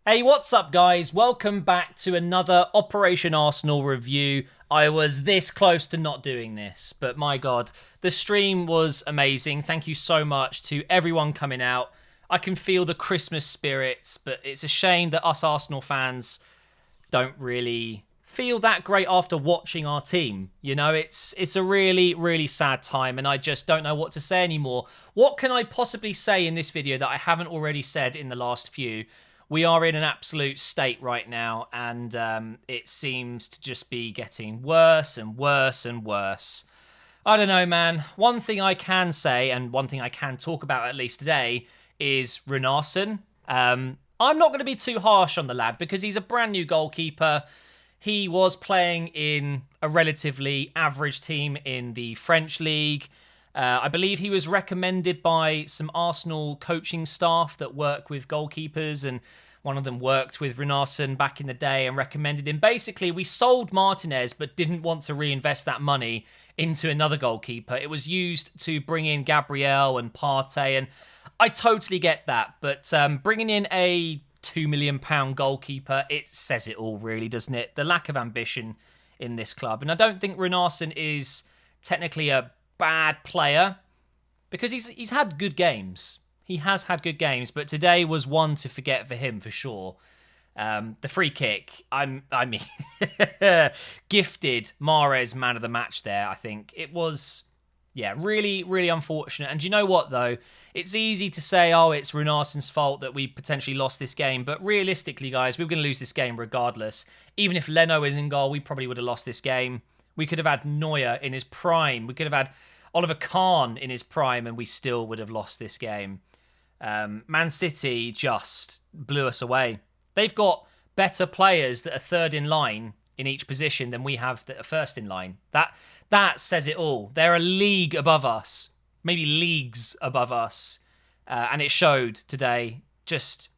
Hey, what's up, guys? Welcome back to another Operation Arsenal review. I was this close to not doing this, but my God, the stream was amazing. Thank you so much to everyone coming out. I can feel the Christmas spirits, but it's a shame that us Arsenal fans don't really feel that great after watching our team. You know, it's a really, really sad time, and I just don't know what to say anymore. What can I possibly say in this video that I haven't already said in the last few? We are in an absolute state right now, and it seems to just be getting worse and worse and worse. I don't know, man. One thing I can say, and one thing I can talk about at least today, is Renarsson. I'm not going to be too harsh on the lad because he's a brand new goalkeeper. He was playing in a relatively average team in the French league. I believe he was recommended by some Arsenal coaching staff that work with goalkeepers, and one of them worked with Renarsson back in the day and recommended him. Basically, we sold Martinez but didn't want to reinvest that money into another goalkeeper. It was used to bring in Gabriel and Partey, and I totally get that. But bringing in a £2 million goalkeeper, it says it all, really, doesn't it? The lack of ambition in this club. And I don't think Renarsson is technically a bad player because he's had good games. He has had good games, but today was one to forget for him for sure. The free kick, I mean, gifted Mahrez man of the match there. I think it was, yeah, really, really unfortunate. And do you know what though? It's easy to say, oh, it's Renarsson's fault that we potentially lost this game, but realistically, guys, we were going to lose this game regardless. Even if Leno is in goal, we probably would have lost this game. We could have had Neuer in his prime. We could have had Oliver Kahn in his prime, and we still would have lost this game. Man City just blew us away. They've got better players that are third in line in each position than we have that are first in line. That says it all. They're a league above us, maybe leagues above us, and it showed today. Just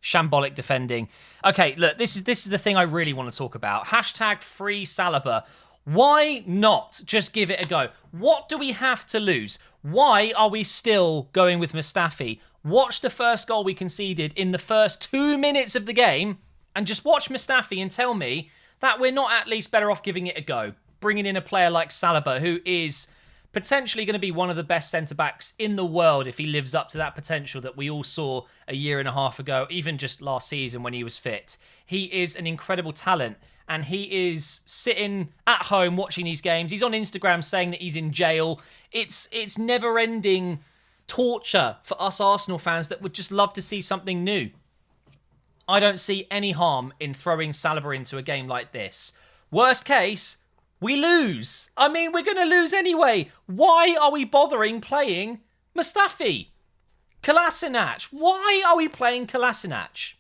shambolic defending. Okay, look, this is the thing I really want to talk about. Hashtag free Saliba. Why not just give it a go? What do we have to lose? Why are we still going with Mustafi? Watch the first goal we conceded in the first 2 minutes of the game and just watch Mustafi and tell me that we're not at least better off giving it a go. Bringing in a player like Saliba, who is potentially going to be one of the best centre-backs in the world if he lives up to that potential that we all saw a year and a half ago, even just last season when he was fit. He is an incredible talent. And he is sitting at home watching these games. He's on Instagram saying that he's in jail. It's never-ending torture for us Arsenal fans that would just love to see something new. I don't see any harm in throwing Saliba into a game like this. Worst case, we lose. I mean, we're going to lose anyway. Why are we bothering playing Mustafi? Kolasinac. Why are we playing Kolasinac?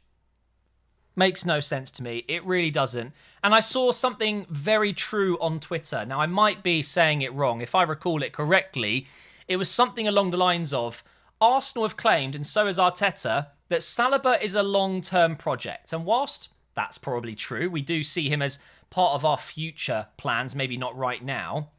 Makes no sense to me. It really doesn't. And I saw something very true on Twitter. Now, I might be saying it wrong. If I recall it correctly, it was something along the lines of, Arsenal have claimed, and so has Arteta, that Saliba is a long-term project. And whilst that's probably true, we do see him as part of our future plans, maybe not right now,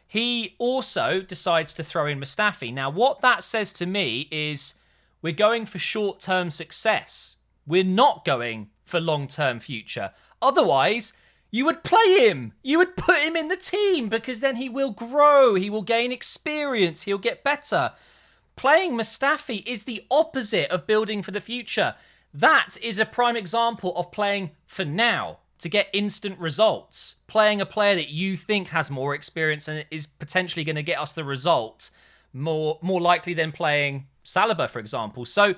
he also decides to throw in Mustafi. Now, what that says to me is we're going for short-term success. We're not going for long-term future. Otherwise, you would play him. You would put him in the team because then he will grow. He will gain experience. He'll get better. Playing Mustafi is the opposite of building for the future. That is a prime example of playing for now to get instant results. Playing a player that you think has more experience and is potentially going to get us the result more likely than playing Saliba, for example. So,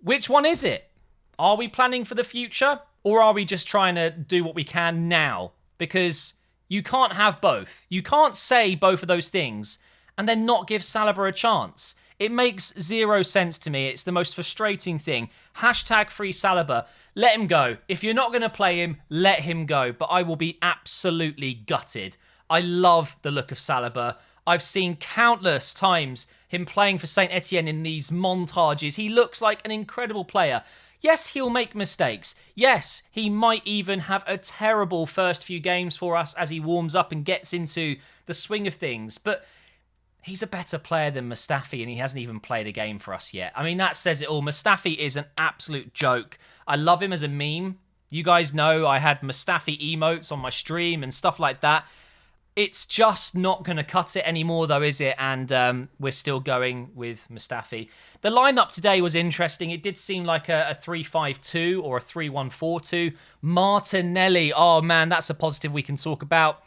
which one is it? Are we planning for the future? Or are we just trying to do what we can now? Because you can't have both. You can't say both of those things and then not give Saliba a chance. It makes zero sense to me. It's the most frustrating thing. Hashtag free Saliba. Let him go. If you're not going to play him, let him go. But I will be absolutely gutted. I love the look of Saliba. I've seen countless times him playing for Saint Etienne in these montages. He looks like an incredible player. Yes, he'll make mistakes. Yes, he might even have a terrible first few games for us as he warms up and gets into the swing of things. But he's a better player than Mustafi, and he hasn't even played a game for us yet. I mean, that says it all. Mustafi is an absolute joke. I love him as a meme. You guys know I had Mustafi emotes on my stream and stuff like that. It's just not going to cut it anymore, though, is it? And we're still going with Mustafi. The lineup today was interesting. It did seem like a 3-5-2 or a 3-1-4-2. Martinelli, oh man, that's a positive we can talk about.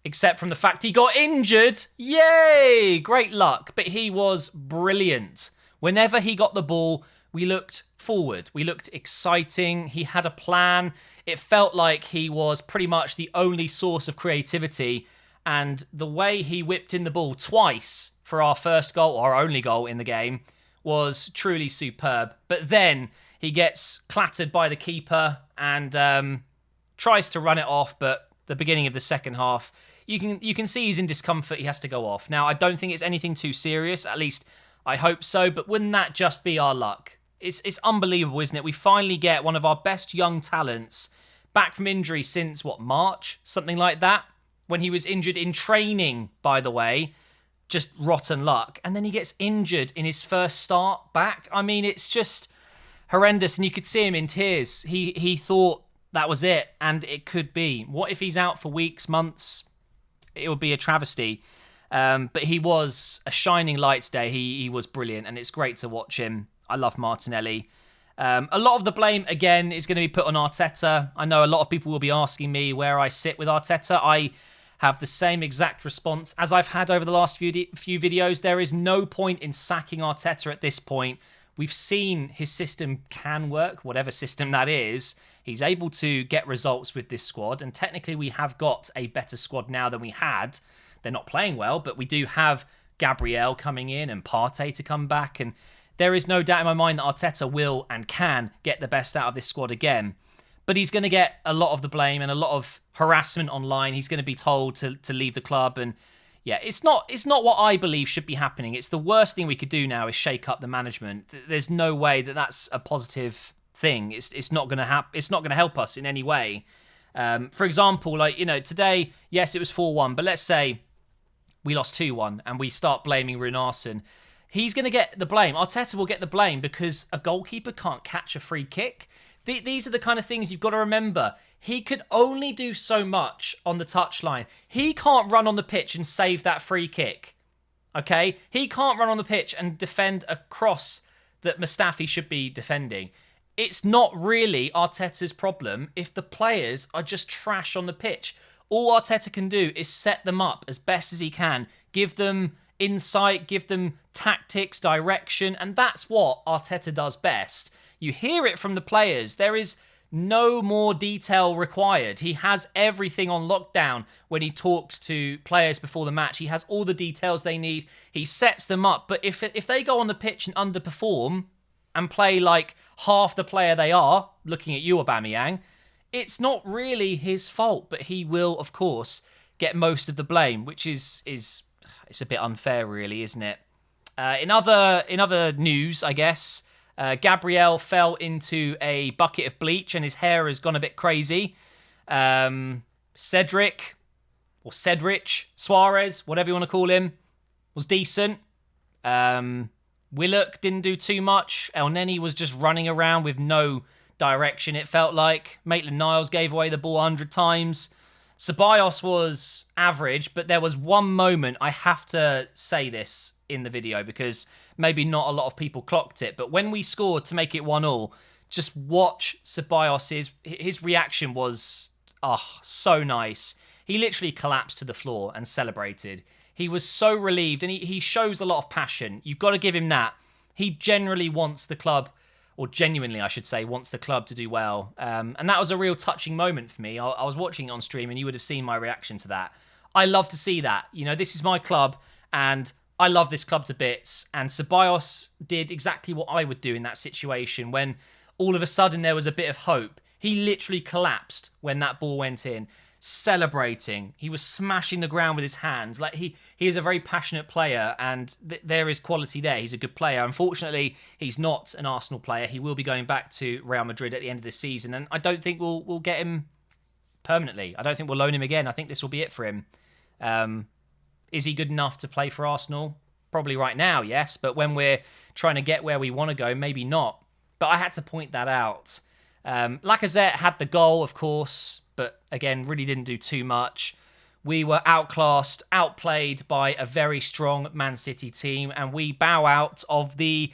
Except from the fact he got injured. Yay! Great luck. But he was brilliant. Whenever he got the ball, we looked forward. We looked exciting. He had a plan. It felt like he was pretty much the only source of creativity. And the way he whipped in the ball twice for our first goal, or our only goal in the game, was truly superb. But then he gets clattered by the keeper and tries to run it off. But the beginning of the second half, you can see he's in discomfort. He has to go off. Now, I don't think it's anything too serious. At least I hope so. But wouldn't that just be our luck? It's unbelievable, isn't it? We finally get one of our best young talents back from injury since, March? Something like that. When he was injured in training, by the way. Just rotten luck. And then he gets injured in his first start back. I mean, it's just horrendous. And you could see him in tears. He thought that was it. And it could be. What if he's out for weeks, months? It would be a travesty. But he was a shining light today. He was brilliant. And it's great to watch him. I love Martinelli. A lot of the blame, again, is going to be put on Arteta. I know a lot of people will be asking me where I sit with Arteta. I have the same exact response as I've had over the last few videos. There is no point in sacking Arteta at this point. We've seen his system can work, whatever system that is. He's able to get results with this squad, and technically we have got a better squad now than we had. They're not playing well, but we do have Gabriel coming in and Partey to come back, and there is no doubt in my mind that Arteta will and can get the best out of this squad again. But he's going to get a lot of the blame and a lot of harassment online. He's going to be told to leave the club. And yeah, it's not what I believe should be happening. It's the worst thing we could do now is shake up the management. There's no way that that's a positive thing. It's not going to it's not going to help us in any way. For example, today, yes, it was 4-1, but let's say we lost 2-1 and we start blaming Runarsson. He's going to get the blame. Arteta will get the blame because a goalkeeper can't catch a free kick. These are the kind of things you've got to remember. He could only do so much on the touchline. He can't run on the pitch and save that free kick. Okay? He can't run on the pitch and defend a cross that Mustafi should be defending. It's not really Arteta's problem if the players are just trash on the pitch. All Arteta can do is set them up as best as he can. Give them insight, give them tactics, direction, and that's what Arteta does best. You hear it from the players. There is no more detail required. He has everything on lockdown when he talks to players before the match. He has all the details they need. He sets them up. But if they go on the pitch and underperform and play like half the player they are, looking at you, Aubameyang, it's not really his fault. But he will, of course, get most of the blame, which is it's a bit unfair, really, isn't it? In other news, I guess, Gabriel fell into a bucket of bleach and his hair has gone a bit crazy. Cedric Suarez, whatever you want to call him, was decent. Willock didn't do too much. El Neni was just running around with no direction, it felt like. Maitland-Niles gave away the ball 100 times. Ceballos was average, but there was one moment, I have to say this in the video because maybe not a lot of people clocked it, but when we scored to make it 1-1, just watch Ceballos. His reaction was so nice. He literally collapsed to the floor and celebrated. He was so relieved, and he shows a lot of passion. You've got to give him that. He generally wants the club, or genuinely, I should say, wants the club to do well. And that was a real touching moment for me. I was watching it on stream, and you would have seen my reaction to that. I love to see that. You know, this is my club, and I love this club to bits. And Ceballos did exactly what I would do in that situation when all of a sudden there was a bit of hope. He literally collapsed when that ball went in, celebrating. He was smashing the ground with his hands. Like he is a very passionate player, and there is quality there. He's a good player. Unfortunately, he's not an Arsenal player. He will be going back to Real Madrid at the end of the season, and I don't think we'll get him permanently. I don't think we'll loan him again. I think this will be it for him. Is he good enough to play for Arsenal? Probably right now, yes. But when we're trying to get where we want to go, maybe not. But I had to point that out. Lacazette had the goal, of course, but again, really didn't do too much. We were outclassed, outplayed by a very strong Man City team, and we bow out of the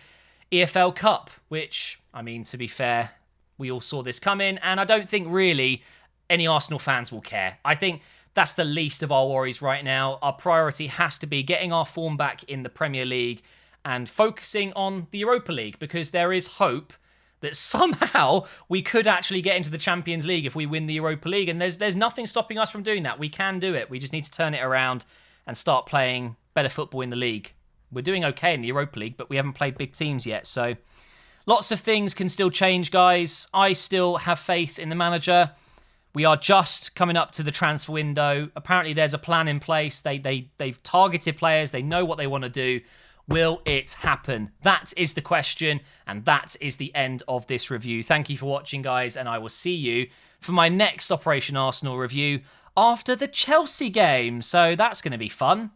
EFL Cup, which, I mean, to be fair, we all saw this coming, and I don't think really any Arsenal fans will care. I think that's the least of our worries right now. Our priority has to be getting our form back in the Premier League and focusing on the Europa League, because there is hope that somehow we could actually get into the Champions League if we win the Europa League, and there's nothing stopping us from doing that. We can do it. We just need to turn it around and start playing better football in the league. We're doing okay in the Europa League, but we haven't played big teams yet, so lots of things can still change, guys. I still have faith in the manager. We are just coming up to the transfer window. Apparently there's a plan in place. They've targeted players. They know what they want to do. Will it happen? That is the question, and that is the end of this review. Thank you for watching, guys, and I will see you for my next Operation Arsenal review after the Chelsea game. So that's going to be fun.